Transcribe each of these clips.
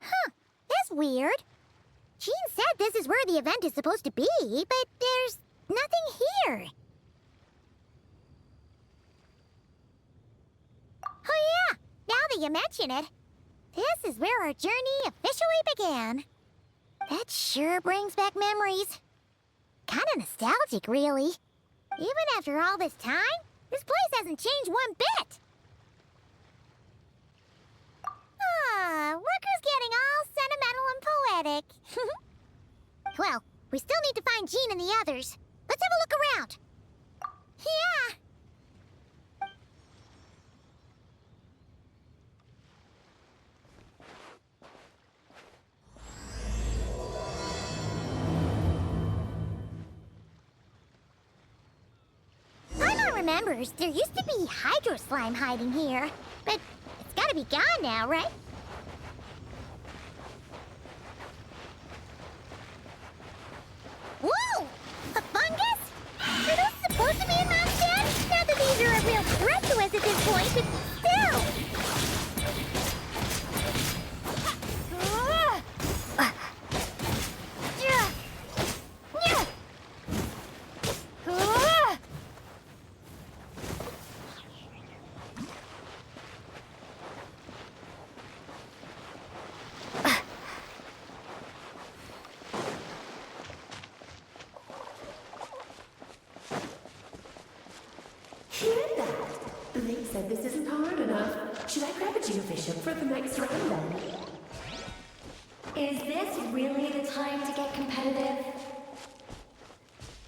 Huh, that's weird. Jean said this is where the event is supposed to be, but there's nothing here. Oh yeah, now that you mention it, this is where our journey officially began. That sure brings back memories. Kinda nostalgic, really. Even after all this time, this place hasn't changed one bit. Look who's getting all sentimental and poetic. Well, we still need to find Jean and the others. Let's have a look around. Yeah. Paimon remembers there used to be hydro slime hiding here, but it's gotta be gone now, right? Whoa! A fungus? Are those supposed to be in Mom's den? Not that these are a real threat to us at this point, but still! Blake said this isn't hard enough. Should I grab a geofishing for the next round then? Is this really the time to get competitive?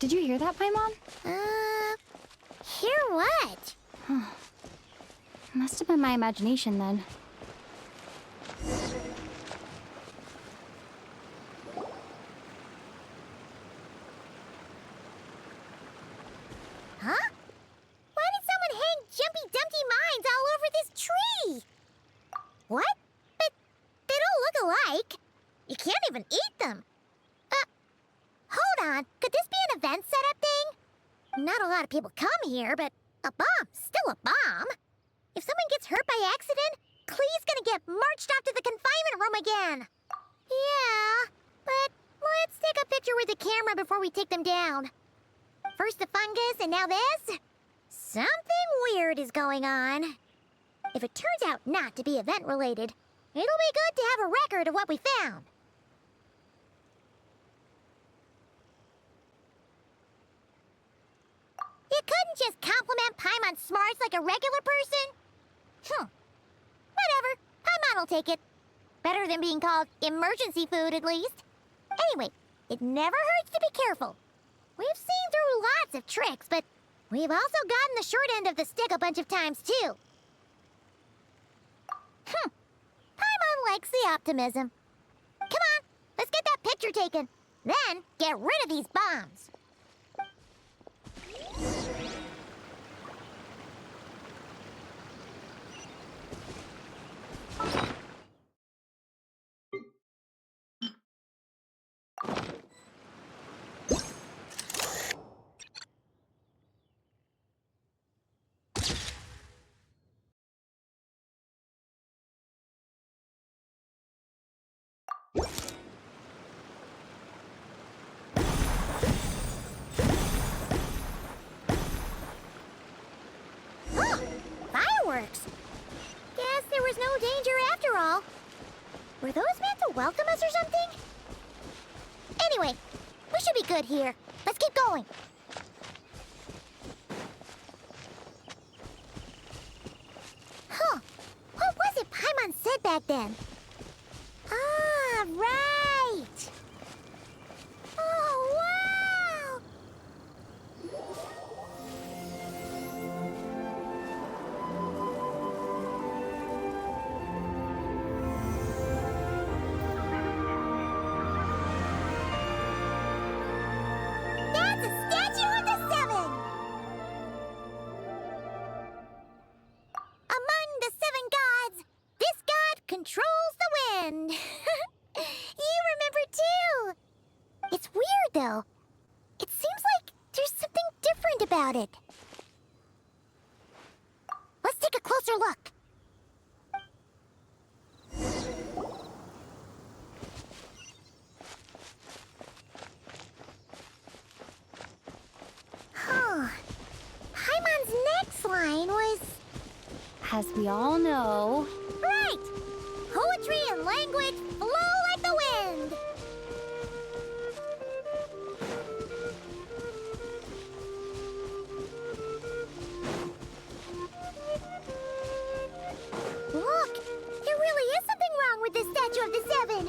Did you hear that, Paimon? Hear what? Must have been my imagination then. Huh? Why did someone hang Jumpy Dumpty mines all over this tree? What? But they don't look alike. You can't even eat them. Hold on. Could this be an event setup thing? Not a lot of people come here, but a bomb's still a bomb. If someone gets hurt by accident, Clee's gonna get marched off to the confinement room again. Yeah, but let's take a picture with the camera before we take them down. First the fungus, and now this? Something weird is going on. If it turns out not to be event-related, it'll be good to have a record of what we found. You couldn't just compliment Paimon's smarts like a regular person? Whatever. Paimon will take it. Better than being called emergency food, at least. Anyway, it never hurts to be careful. We've seen through lots of tricks, but we've also gotten the short end of the stick a bunch of times, too. Paimon likes the optimism. Come on, let's get that picture taken. Then, get rid of these bombs. Fireworks! Guess there was no danger after all. Were those meant to welcome us or something? Anyway, we should be good here. Let's keep going. Huh. What was it Paimon said back then? Ah, right! Oh, wow! That's a statue of the Seven! Among the seven gods, this god controls the wind. You remember too. It's weird though. It seems like there's something different about it. closer look. Huh. Paimon's next line was... As we all know. Right! Poetry and language flow like the wind! Look! There really is something wrong with this statue of the Seven!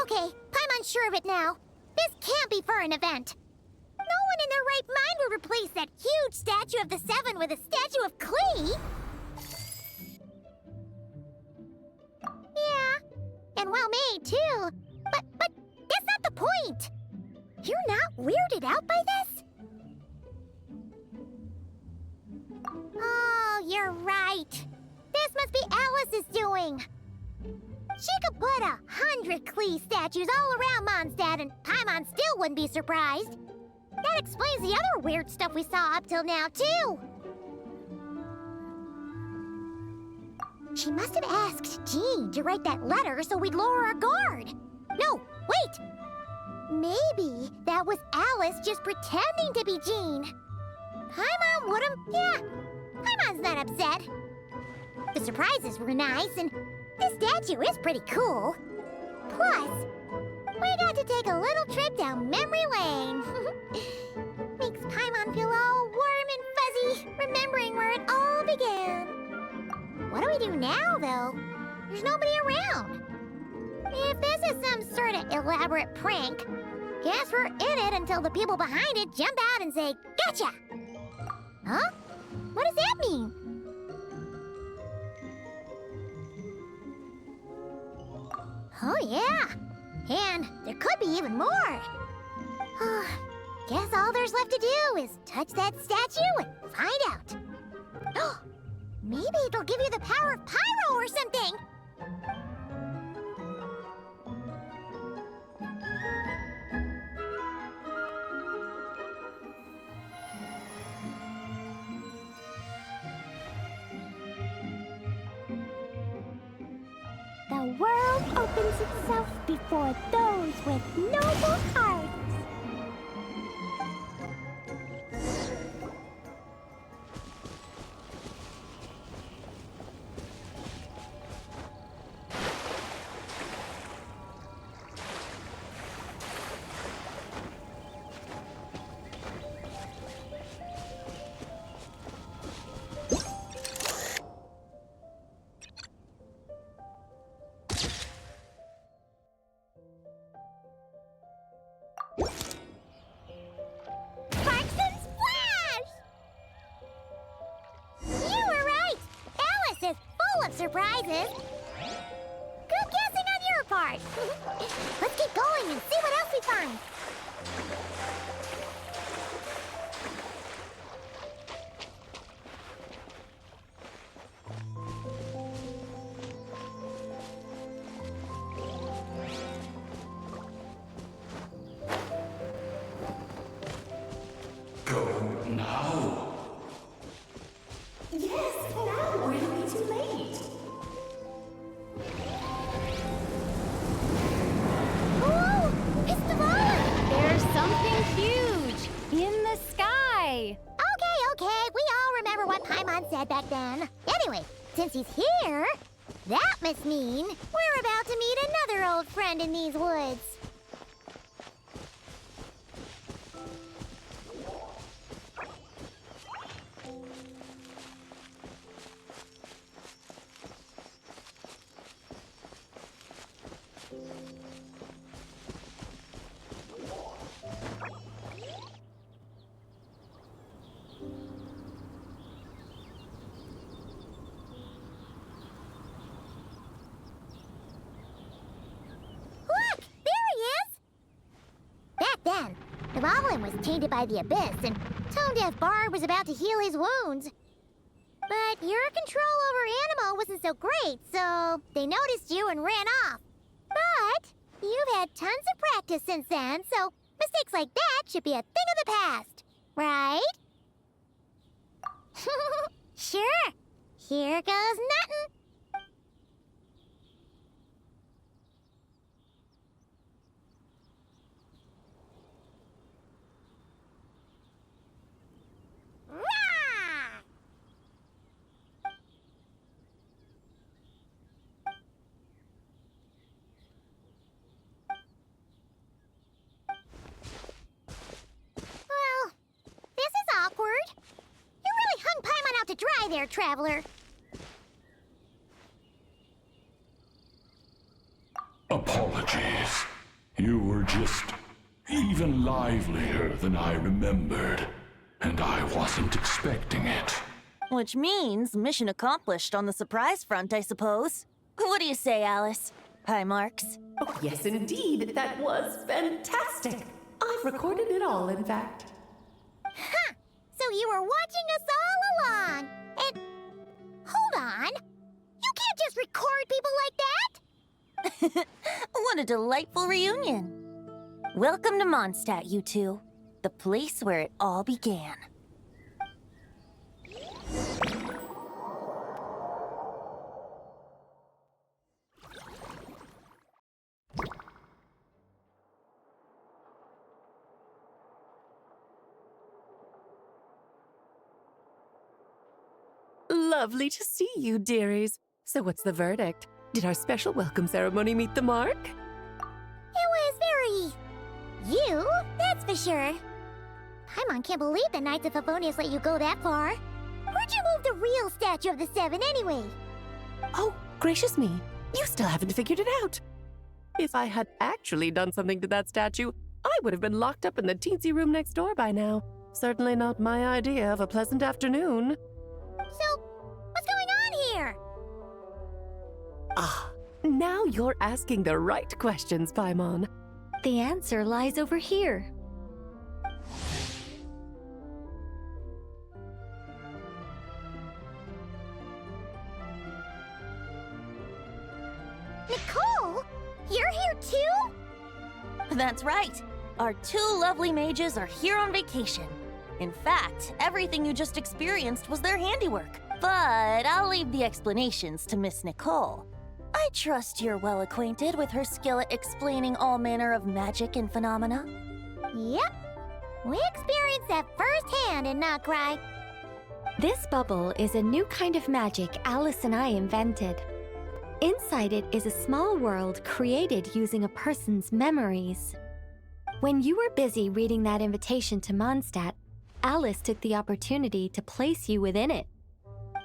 Okay, Paimon's sure of it now. This can't be for an event. No one in their right mind would replace that huge statue of the Seven with a statue of Klee. Yeah, and well made too. But that's not the point. You're not weirded out by this? Oh, you're right. This must be Alice's doing. She could put 100 Klee statues all around Mondstadt and Paimon still wouldn't be surprised. That explains the other weird stuff we saw up till now, too. She must have asked Jean to write that letter so we'd lower our guard. No, wait! Maybe that was Alice just pretending to be Jean. Paimon would've... Yeah, Paimon's not upset. The surprises were nice, and this statue is pretty cool. Plus, we got to take a little trip down memory lane. Makes Paimon feel all warm and fuzzy, remembering where it all began. What do we do now, though? There's nobody around. If this is some sort of elaborate prank, guess we're in it until the people behind it jump out and say, "Gotcha!" Huh? What does that mean? Oh, yeah. And there could be even more. Guess all there's left to do is touch that statue and find out. Maybe it'll give you the power of pyro or something. The world opens itself before those with noble hearts. Surprises. Good guessing on your part. Let's keep going and see what else we find. Go now. Yes, now or it'll be too late. Ooh, it's the ball. There's something huge in the sky. Okay, we all remember what Paimon said back then. Anyway, since he's here, that must mean we're about to meet another old friend in these woods. Then, the Goblin was tainted by the Abyss, and Tone Deaf Bard was about to heal his wounds. But your control over Animo wasn't so great, so they noticed you and ran off. But you've had tons of practice since then, so mistakes like that should be a thing of the past, right? Sure. Here goes nothing. Rah! Well, this is awkward. You really hung Paimon out to dry there, Traveler. Apologies. You were just even livelier than I remembered, and I wasn't expecting it. Which means mission accomplished on the surprise front, I suppose. What do you say, Alice? Hi, Marks. Oh, yes, indeed. That was fantastic. I've recorded it all, in fact. Huh! So you were watching us all along. And hold on. You can't just record people like that. What a delightful reunion. Welcome to Mondstadt, you two. The place where it all began. Lovely to see you, dearies. So what's the verdict? Did our special welcome ceremony meet the mark? It was very... you, that's for sure. Paimon can't believe the Knights of Favonius let you go that far. Where'd you move the real statue of the Seven anyway? Oh, gracious me. You still haven't figured it out. If I had actually done something to that statue, I would have been locked up in the teensy room next door by now. Certainly not my idea of a pleasant afternoon. So, what's going on here? Ah, now you're asking the right questions, Paimon. The answer lies over here. Nicole? You're here too? That's right. Our two lovely mages are here on vacation. In fact, everything you just experienced was their handiwork. But I'll leave the explanations to Miss Nicole. I trust you're well acquainted with her skill at explaining all manner of magic and phenomena. Yep. We experienced that firsthand in Nocry. This bubble is a new kind of magic Alice and I invented. Inside it is a small world created using a person's memories. When you were busy reading that invitation to Mondstadt, Alice took the opportunity to place you within it.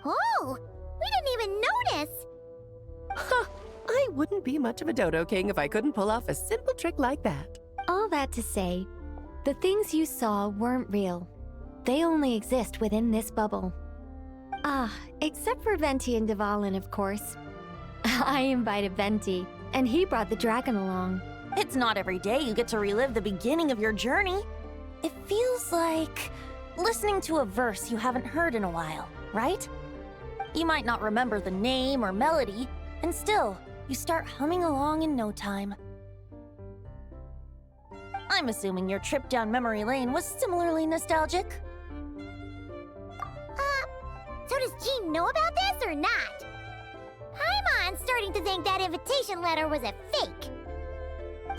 Oh, we didn't even notice. Huh, I wouldn't be much of a Dodo King if I couldn't pull off a simple trick like that. All that to say, the things you saw weren't real. They only exist within this bubble. Ah, except for Venti and Dvalin, of course. I invited Venti, and he brought the dragon along. It's not every day you get to relive the beginning of your journey. It feels like listening to a verse you haven't heard in a while, right? You might not remember the name or melody, and still, you start humming along in no time. I'm assuming your trip down memory lane was similarly nostalgic. So does Jean know about this or not? Paimon's starting to think that invitation letter was a fake.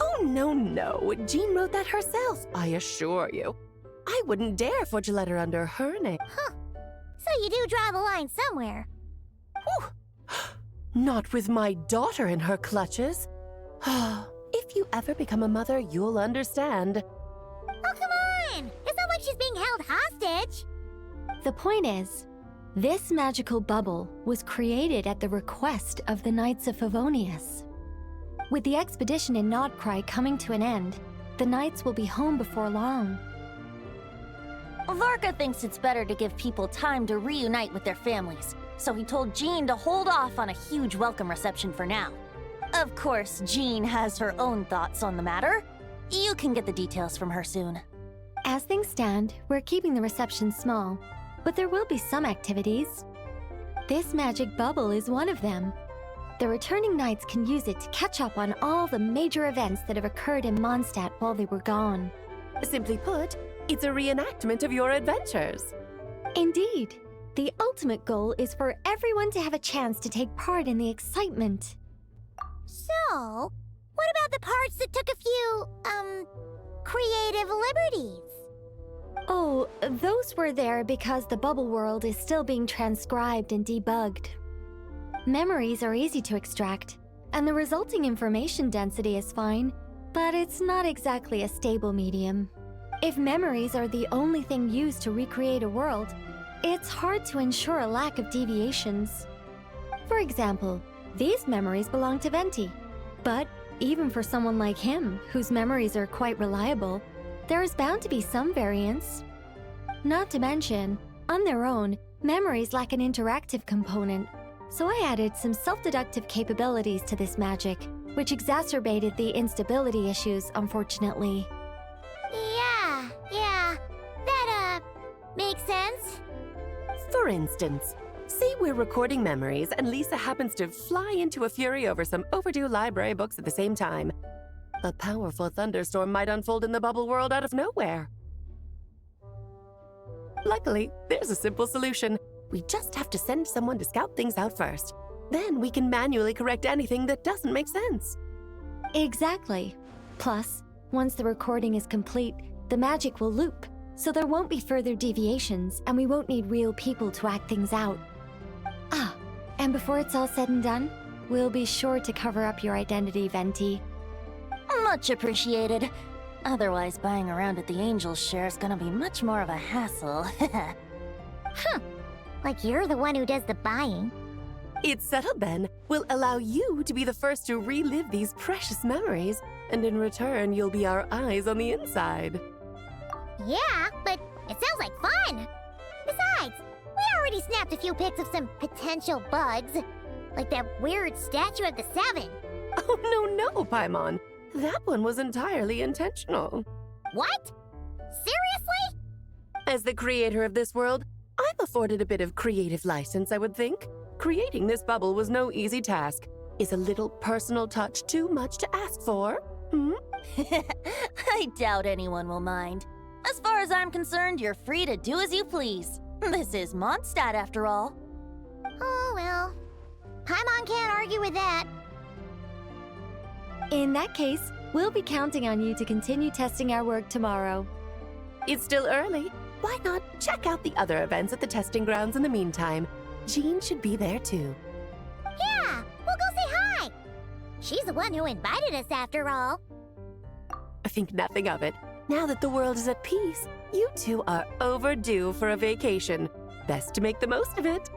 Oh, no. Jean wrote that herself, I assure you. I wouldn't dare forge a letter under her name. Huh. So you do draw the line somewhere. Whew. Not with my daughter in her clutches. If you ever become a mother, you'll understand. Oh, come on! It's not like she's being held hostage. The point is, this magical bubble was created at the request of the Knights of Favonius. With the expedition in Nodcry coming to an end, the Knights will be home before long. Varka thinks it's better to give people time to reunite with their families, so he told Jean to hold off on a huge welcome reception for now. Of course, Jean has her own thoughts on the matter. You can get the details from her soon. As things stand, we're keeping the reception small, but there will be some activities. This magic bubble is one of them. The returning knights can use it to catch up on all the major events that have occurred in Mondstadt while they were gone. Simply put, it's a reenactment of your adventures. Indeed. The ultimate goal is for everyone to have a chance to take part in the excitement. So, what about the parts that took a few, creative liberties? Oh, those were there because the bubble world is still being transcribed and debugged. Memories are easy to extract, and the resulting information density is fine, but it's not exactly a stable medium. If memories are the only thing used to recreate a world, it's hard to ensure a lack of deviations. For example, these memories belong to Venti, but even for someone like him, whose memories are quite reliable, there is bound to be some variance. Not to mention, on their own, memories lack an interactive component, so I added some self-deductive capabilities to this magic, which exacerbated the instability issues, unfortunately. Yeah, that, makes sense. For instance, say we're recording memories and Lisa happens to fly into a fury over some overdue library books at the same time. A powerful thunderstorm might unfold in the bubble world out of nowhere. Luckily, there's a simple solution. We just have to send someone to scout things out first. Then we can manually correct anything that doesn't make sense. Exactly. Plus, once the recording is complete, the magic will loop, so there won't be further deviations, and we won't need real people to act things out. Ah, and before it's all said and done, we'll be sure to cover up your identity, Venti. Much appreciated. Otherwise, buying around at the Angel's share is gonna be much more of a hassle. Like you're the one who does the buying. It's settled then. We'll allow you to be the first to relive these precious memories, and in return, you'll be our eyes on the inside. Yeah, but it sounds like fun! Besides, we already snapped a few pics of some potential bugs. Like that weird statue of the Seven. Oh, no, Paimon. That one was entirely intentional. What? Seriously? As the creator of this world, I'm afforded a bit of creative license, I would think. Creating this bubble was no easy task. Is a little personal touch too much to ask for? I doubt anyone will mind. As far as I'm concerned, you're free to do as you please. This is Mondstadt, after all. Oh, well. Paimon can't argue with that. In that case, we'll be counting on you to continue testing our work tomorrow. It's still early. Why not check out the other events at the testing grounds in the meantime? Jean should be there too. Yeah, we'll go say hi. She's the one who invited us, after all. I think nothing of it. Now that the world is at peace, you two are overdue for a vacation. Best to make the most of it.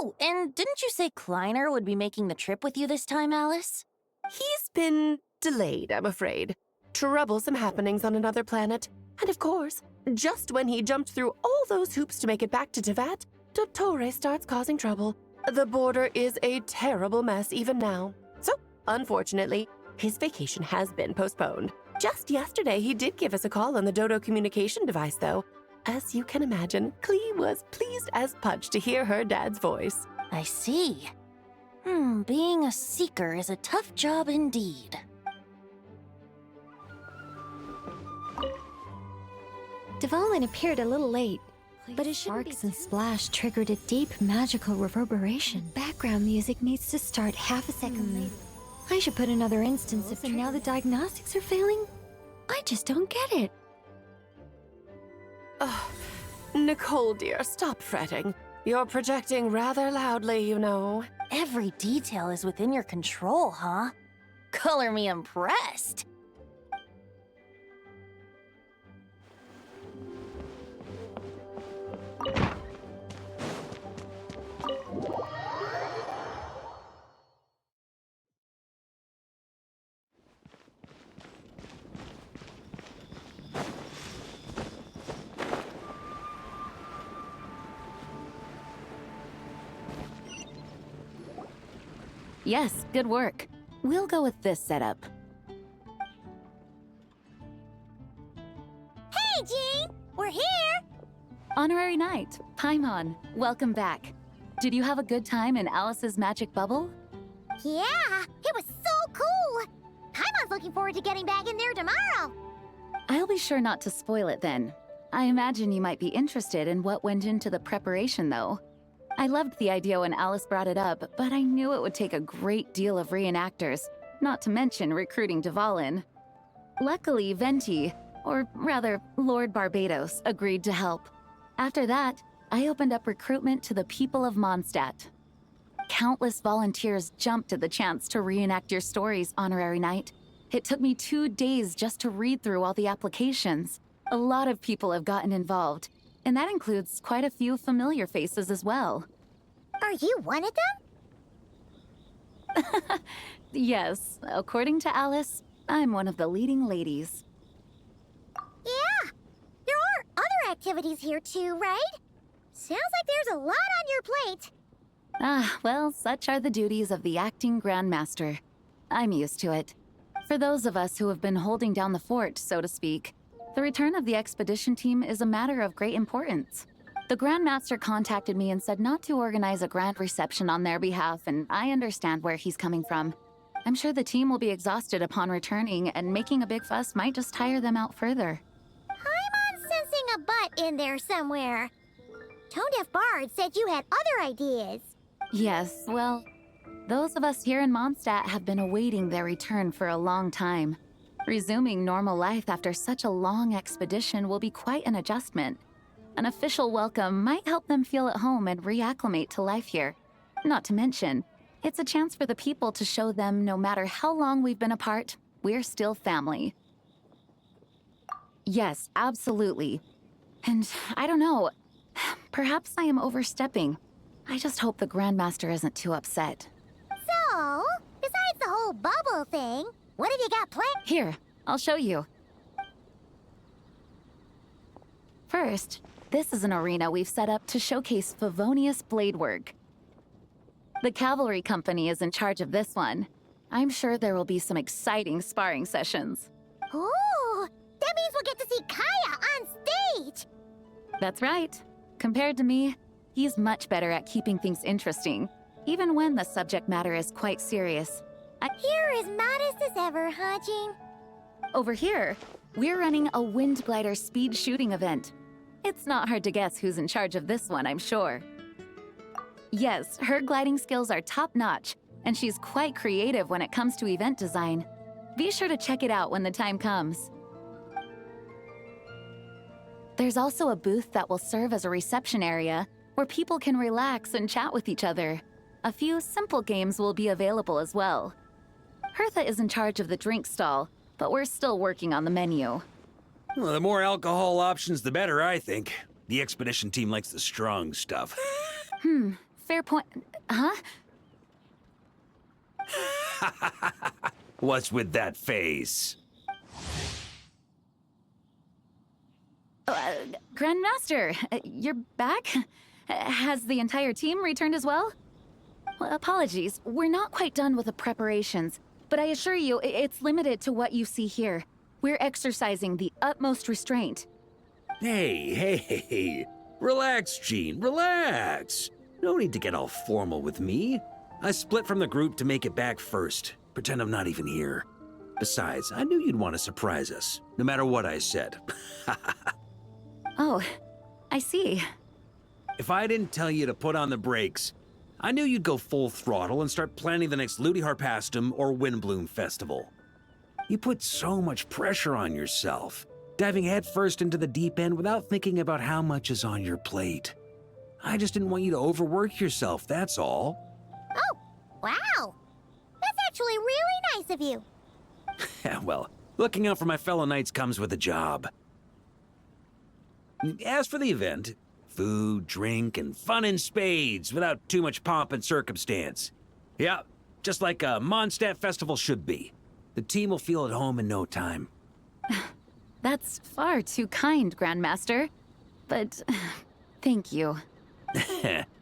Oh, and didn't you say Kleiner would be making the trip with you this time, Alice? He's been delayed, I'm afraid. Troublesome happenings on another planet. And of course, just when he jumped through all those hoops to make it back to Tevat, Dottore starts causing trouble. The border is a terrible mess even now. So, unfortunately, his vacation has been postponed. Just yesterday, he did give us a call on the Dodo communication device, though. As you can imagine, Klee was pleased as punch to hear her dad's voice. I see. Being a seeker is a tough job indeed. Dvalin appeared a little late, but his sparks and splash triggered a deep magical reverberation. Background music needs to start half a second late. I should put another instance of and now the diagnostics are failing? I just don't get it. Nicole, dear, stop fretting. You're projecting rather loudly, you know. Every detail is within your control, huh? Color me impressed. Yes, good work. We'll go with this setup. We're here! Honorary Knight, Paimon, welcome back. Did you have a good time in Alice's magic bubble? Yeah, it was so cool! Paimon's looking forward to getting back in there tomorrow. I'll be sure not to spoil it then. I imagine you might be interested in what went into the preparation, though. I loved the idea when Alice brought it up, but I knew it would take a great deal of reenactors, not to mention recruiting Dvalin. Luckily, Venti, or rather, Lord Barbados, agreed to help. After that, I opened up recruitment to the people of Mondstadt. Countless volunteers jumped at the chance to reenact your stories, Honorary Knight. It took me 2 days just to read through all the applications. A lot of people have gotten involved, and that includes quite a few familiar faces as well. Are you one of them? Yes, according to Alice, I'm one of the leading ladies. Yeah, there are other activities here too, right? Sounds like there's a lot on your plate. Ah, well, such are the duties of the acting Grandmaster. I'm used to it. For those of us who have been holding down the fort, so to speak, the return of the expedition team is a matter of great importance. The Grandmaster contacted me and said not to organize a grand reception on their behalf, and I understand where he's coming from. I'm sure the team will be exhausted upon returning, and making a big fuss might just tire them out further. I'm sensing a butt in there somewhere. Tone Deaf Bard said you had other ideas. Yes, well, those of us here in Mondstadt have been awaiting their return for a long time. Resuming normal life after such a long expedition will be quite an adjustment. An official welcome might help them feel at home and reacclimate to life here. Not to mention, it's a chance for the people to show them no matter how long we've been apart, we're still family. Yes, absolutely. And I don't know, perhaps I am overstepping. I just hope the Grandmaster isn't too upset. So, besides the whole bubble thing, what have you got planned? Here, I'll show you. First, this is an arena we've set up to showcase Favonius blade work. The cavalry company is in charge of this one. I'm sure there will be some exciting sparring sessions. Ooh, that means we'll get to see Kaya on stage! That's right. Compared to me, he's much better at keeping things interesting, even when the subject matter is quite serious. You're as modest as ever, huh, Jean? Over here, we're running a wind glider speed shooting event. It's not hard to guess who's in charge of this one, I'm sure. Yes, her gliding skills are top-notch, and she's quite creative when it comes to event design. Be sure to check it out when the time comes. There's also a booth that will serve as a reception area where people can relax and chat with each other. A few simple games will be available as well. Hertha is in charge of the drink stall, but we're still working on the menu. Well, the more alcohol options, the better, I think. The expedition team likes the strong stuff. Fair point. Huh? What's with that face? Grandmaster, you're back? Has the entire team returned as well? Well, apologies, we're not quite done with the preparations, but I assure you, it's limited to what you see here. We're exercising the utmost restraint. Hey. Relax, Jean, relax. No need to get all formal with me. I split from the group to make it back first. Pretend I'm not even here. Besides, I knew you'd want to surprise us, no matter what I said. Oh, I see. If I didn't tell you to put on the brakes, I knew you'd go full throttle and start planning the next Ludi Harpastum or Windbloom Festival. You put so much pressure on yourself, diving headfirst into the deep end without thinking about how much is on your plate. I just didn't want you to overwork yourself, that's all. Oh, wow! That's actually really nice of you. Well, looking out for my fellow knights comes with a job. As for the event, food, drink, and fun in spades without too much pomp and circumstance. Yeah, just like a Mondstadt festival should be. The team will feel at home in no time. That's far too kind, Grandmaster. But thank you.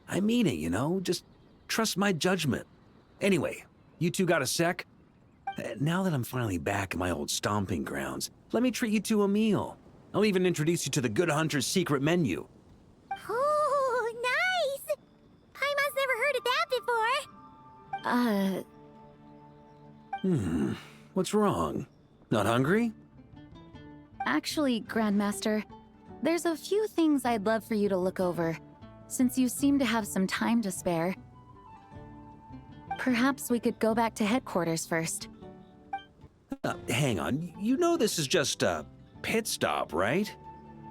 I mean it, you know? Just trust my judgment. Anyway, you two got a sec? Now that I'm finally back in my old stomping grounds, let me treat you to a meal. I'll even introduce you to the Good Hunter's secret menu. Oh, nice! Paimon's never heard of that before. What's wrong? Not hungry? Actually, Grandmaster, there's a few things I'd love for you to look over, since you seem to have some time to spare. Perhaps we could go back to headquarters first. Hang on. You know this is just a pit stop, right?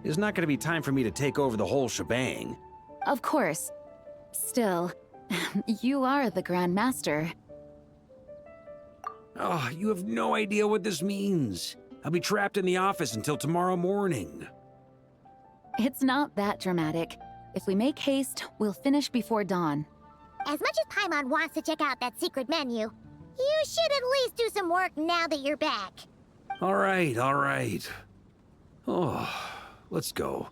There's not going to be time for me to take over the whole shebang. Of course. Still, you are the Grandmaster. Oh, you have no idea what this means. I'll be trapped in the office until tomorrow morning. It's not that dramatic. If we make haste, we'll finish before dawn. As much as Paimon wants to check out that secret menu, you should at least do some work now that you're back. All right, all right. Oh, let's go.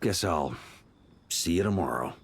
Guess I'll see you tomorrow.